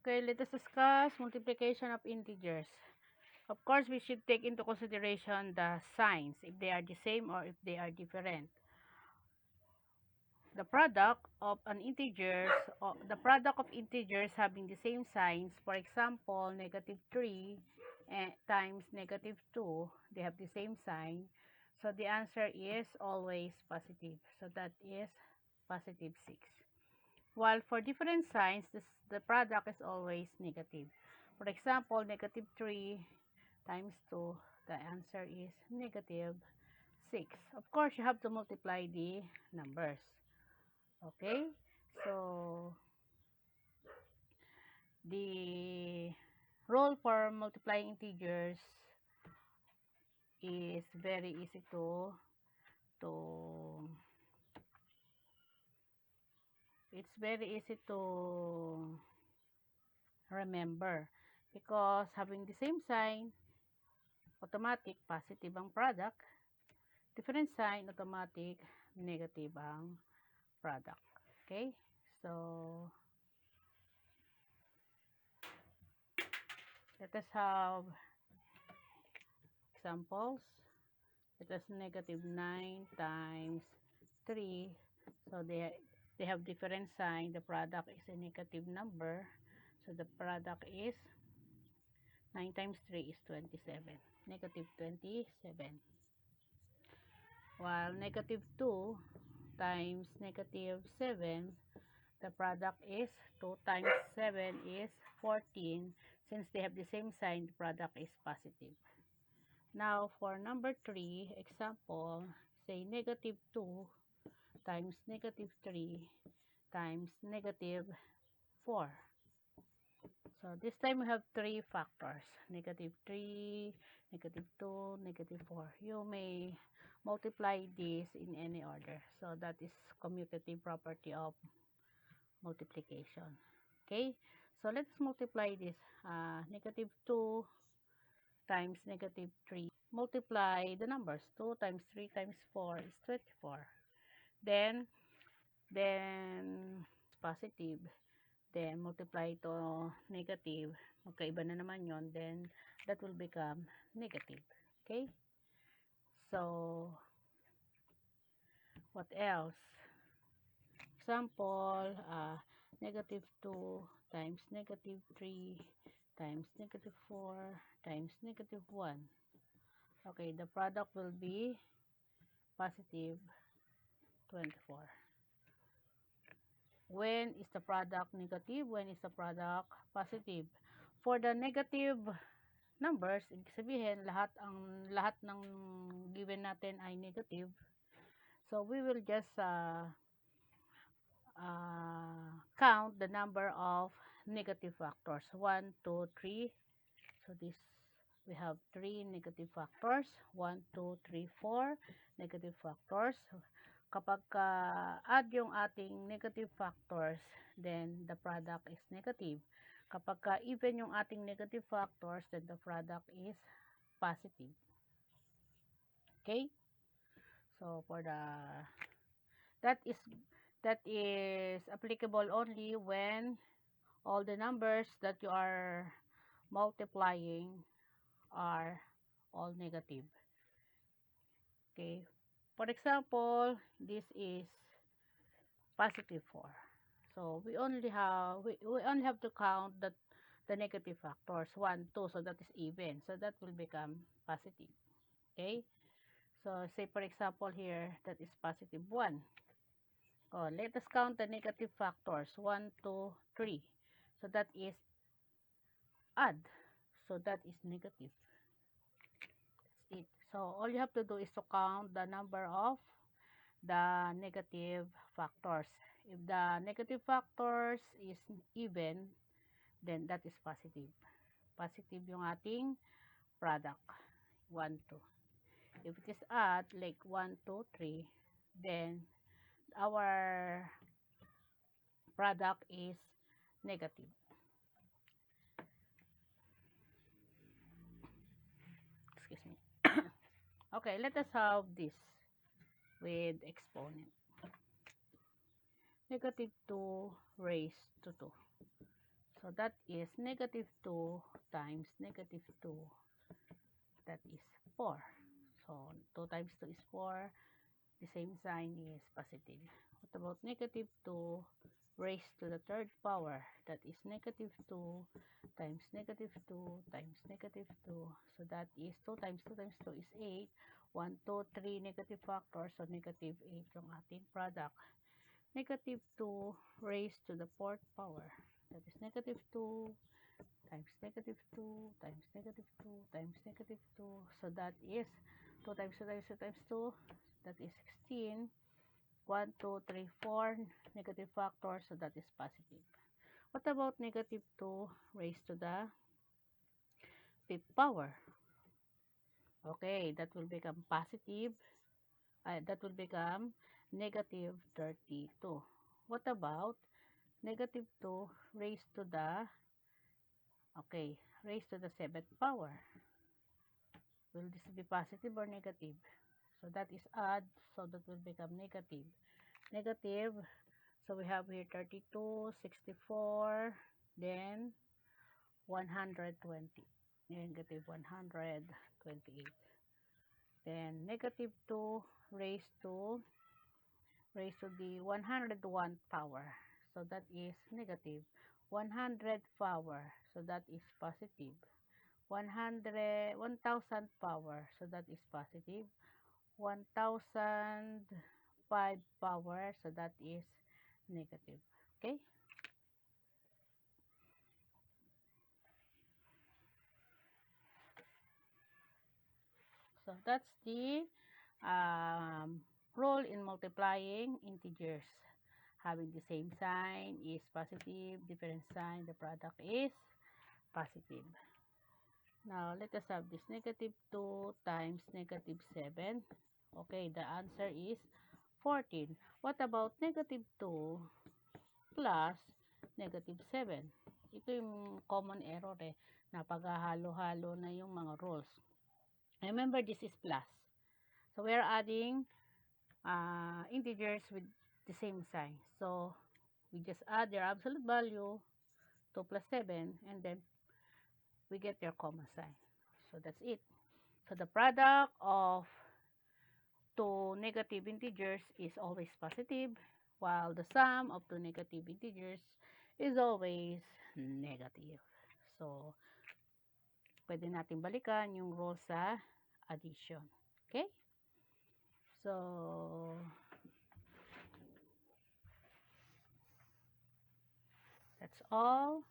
Okay, let us discuss multiplication of integers. Of course, we should take into consideration the signs, if they are the same or if they are different. The product of integers having the same signs, for example, -3 times -2, they have the same sign. So the answer is always positive. So that is positive 6. While for different signs, the product is always negative. For example, -3 times 2, the answer is -6. Of course, you have to multiply the numbers. Okay? So, the rule for multiplying integers is very easy to it's very easy to remember, because having the same sign, automatic positive ang product. Different sign, automatic negative ang product. Okay? So, let us have examples. Let us -9 times 3. So, they have different sign. The product is a negative number. So, the product is 9 times 3 is 27. -27. While -2 times -7, the product is 2 times 7 is 14. Since they have the same sign, the product is positive. Now, for number 3, example, say -2 times -3 times -4. So, this time we have 3 factors. -3, -2, -4. You may multiply this in any order. So, that is commutative property of multiplication. Okay? So, let's multiply this. -2 times -3. Multiply the numbers. 2 times 3 times 4 is 24. Then positive. Then, multiply to negative. Magkaiba na naman yon. Then, that will become negative. Okay? So, what else? Example, -2 times -3 times -4 times -1. Okay, the product will be positive 24. When is the product negative? When is the product positive? For the negative numbers, ibig sabihin lahat ng given natin ay negative. So we will just count the number of negative factors. 1, 2, 3. So this, we have 3 negative factors. 1, 2, 3, 4 negative factors. Kapag add yung ating negative factors, then the product is negative. Kapag even yung ating negative factors, then the product is positive. Okay? So for that is applicable only when all the numbers that you are multiplying are all negative. Okay? For example, this is positive 4. So we only have to count the negative factors 1, 2, so that is even. So that will become positive. Okay? So say for example here, that is positive 1. Oh, let us count the negative factors 1, 2, 3. So that is add. So that is negative. That's it. So all you have to do is to count the number of the negative factors. If the negative factors is even, then that is positive. Positive yung ating product. 1, 2. If it is odd, like 1, 2, 3, then our product is negative. Excuse me. Okay, let us have this with exponent. -2 raised to 2. So that is negative 2 times negative 2. That is 4. So 2 times 2 is 4. The same sign is positive. What about negative 2 raised to the third power? That is negative 2 times negative 2 times negative 2. So that is 2 times 2 times 2 is 8. 1, 2, 3 negative factors. So negative 8 yung ating product. Negative 2 raised to the fourth power. That is negative 2 times negative 2 times negative 2 times negative 2. So that is 2 times 2 times 2 times 2. That is 16. 1, 2, 3, 4 negative factors. So that is positive. What about negative 2 raised to the fifth power? Okay, that will become positive. That will become negative 32. What about negative 2 raised to the, okay, raised to the seventh power? Will this be positive or negative? So that is odd, so that will become negative. Negative, so we have here 32, 64, then 120. Negative 128. Then negative 2 raised to the 101 power. So that is negative. 100 power. So that is positive. 1,000 power. So that is positive. 1,005 power. So that is negative. Okay? So that's the rule in multiplying integers. Having the same sign is positive, different sign, the product is positive. Now, let us have this negative 2 times negative 7. Okay, the answer is 14. What about negative 2 plus negative 7? Ito yung common error eh. Napaghahalo-halo na yung mga rules. Remember, this is plus. So, we are adding integers with the same sign. So, we just add their absolute value, 2 plus 7, and then we get their common sign. So, that's it. So, the product of two negative integers is always positive, while the sum of two negative integers is always negative. So, pwede natin balikan yung rule sa addition. Okay? So, that's all.